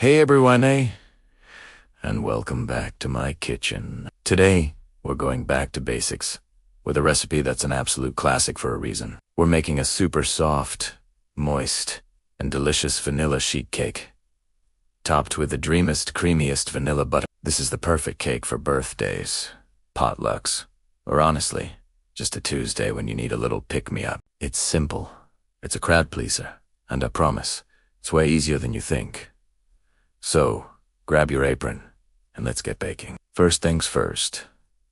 Hey everyone, and welcome back to my kitchen. Today, we're going back to basics, with a recipe that's an absolute classic for a reason. We're making a super soft, moist, and delicious vanilla sheet cake, topped with the dreamiest, creamiest vanilla butter. This is the perfect cake for birthdays, potlucks, or honestly, just a Tuesday when you need a little pick-me-up. It's simple, it's a crowd pleaser, and I promise, it's way easier than you think. So, grab your apron, and let's get baking. First things first,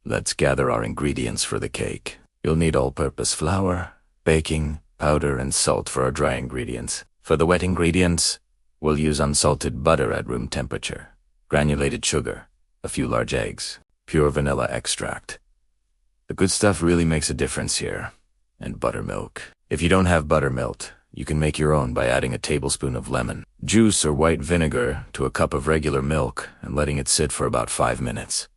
let's gather our ingredients for the cake. You'll need all-purpose flour, baking powder, and salt for our dry ingredients. For the wet ingredients, we'll use unsalted butter at room temperature, granulated sugar, a few large eggs, pure vanilla extract. The good stuff really makes a difference here, and buttermilk. If you don't have buttermilk, you can make your own by adding a tablespoon of lemon juice or white vinegar to a cup of regular milk and letting it sit for about 5 minutes.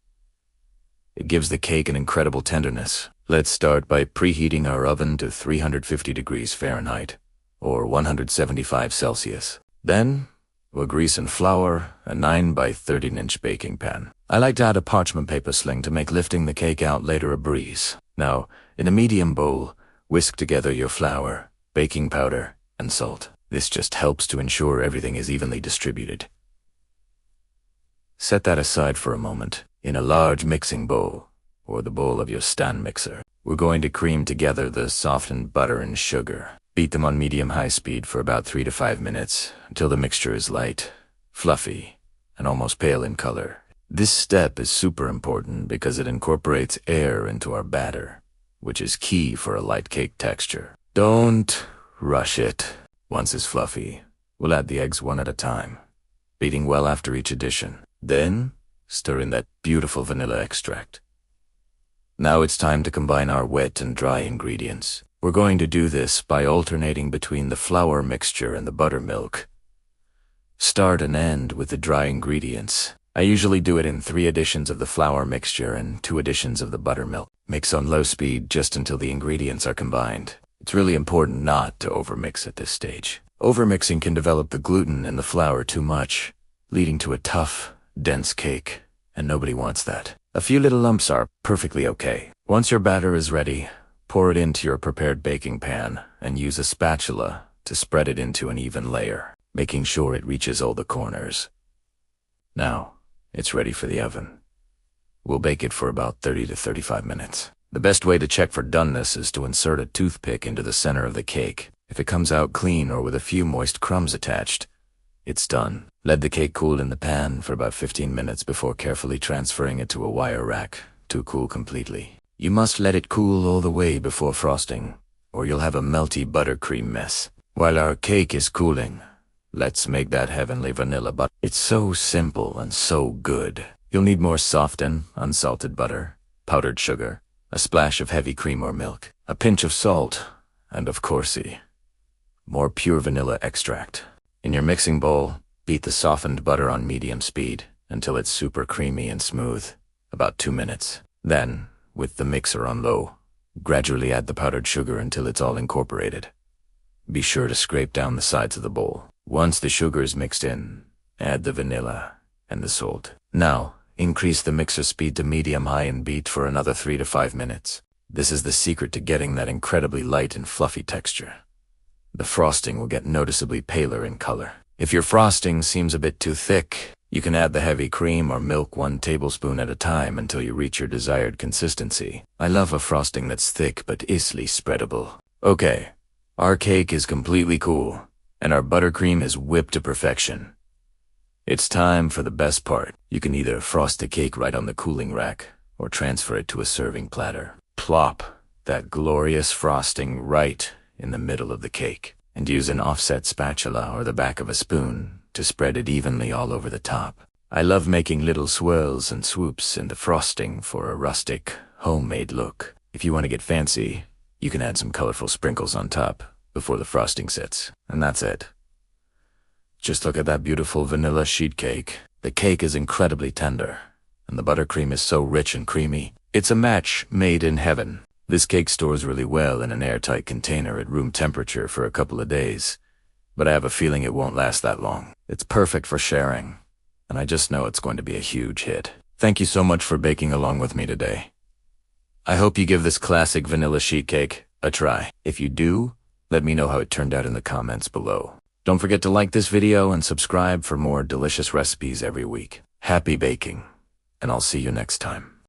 It gives the cake an incredible tenderness. Let's start by preheating our oven to 350 degrees Fahrenheit, or 175 Celsius. Then, we'll grease and flour a 9 by 13-inch baking pan. I like to add a parchment paper sling to make lifting the cake out later a breeze. Now, in a medium bowl, whisk together your flour, baking powder, and salt. This just helps to ensure everything is evenly distributed. Set that aside for a moment. In a large mixing bowl, or the bowl of your stand mixer, we're going to cream together the softened butter and sugar. Beat them on medium-high speed for about 3 to 5 minutes, until the mixture is light, fluffy, and almost pale in color. This step is super important because it incorporates air into our batter, which is key for a light cake texture. Don't rush it. Once it's fluffy, we'll add the eggs one at a time, beating well after each addition. Then, stir in that beautiful vanilla extract. Now it's time to combine our wet and dry ingredients. We're going to do this by alternating between the flour mixture and the buttermilk. Start and end with the dry ingredients. I usually do it in 3 additions of the flour mixture and 2 additions of the buttermilk. Mix on low speed just until the ingredients are combined. It's really important not to overmix at this stage. Overmixing can develop the gluten in the flour too much, leading to a tough, dense cake, and nobody wants that. A few little lumps are perfectly okay. Once your batter is ready, pour it into your prepared baking pan and use a spatula to spread it into an even layer, making sure it reaches all the corners. Now, it's ready for the oven. We'll bake it for about 30 to 35 minutes. The best way to check for doneness is to insert a toothpick into the center of the cake. If it comes out clean or with a few moist crumbs attached, it's done. Let the cake cool in the pan for about 15 minutes before carefully transferring it to a wire rack to cool completely. You must let it cool all the way before frosting, or you'll have a melty buttercream mess. While our cake is cooling, let's make that heavenly vanilla butter. It's so simple and so good. You'll need more softened, unsalted butter, powdered sugar, a splash of heavy cream or milk, a pinch of salt, and of course, more pure vanilla extract. In your mixing bowl, beat the softened butter on medium speed until it's super creamy and smooth, about 2 minutes. Then, with the mixer on low, gradually add the powdered sugar until it's all incorporated. Be sure to scrape down the sides of the bowl. Once the sugar is mixed in, add the vanilla and the salt. Now, increase the mixer speed to medium-high and beat for another 3 to 5 minutes. This is the secret to getting that incredibly light and fluffy texture. The frosting will get noticeably paler in color. If your frosting seems a bit too thick, you can add the heavy cream or milk 1 tablespoon at a time until you reach your desired consistency. I love a frosting that's thick but easily spreadable. Okay, our cake is completely cool, and our buttercream is whipped to perfection. It's time for the best part. You can either frost the cake right on the cooling rack or transfer it to a serving platter. Plop that glorious frosting right in the middle of the cake, and use an offset spatula or the back of a spoon to spread it evenly all over the top. I love making little swirls and swoops in the frosting for a rustic, homemade look. If you want to get fancy, you can add some colorful sprinkles on top before the frosting sets, and that's it. Just look at that beautiful vanilla sheet cake. The cake is incredibly tender, and the buttercream is so rich and creamy. It's a match made in heaven. This cake stores really well in an airtight container at room temperature for a couple of days, but I have a feeling it won't last that long. It's perfect for sharing, and I just know it's going to be a huge hit. Thank you so much for baking along with me today. I hope you give this classic vanilla sheet cake a try. If you do, let me know how it turned out in the comments below. Don't forget to like this video and subscribe for more delicious recipes every week. Happy baking, and I'll see you next time.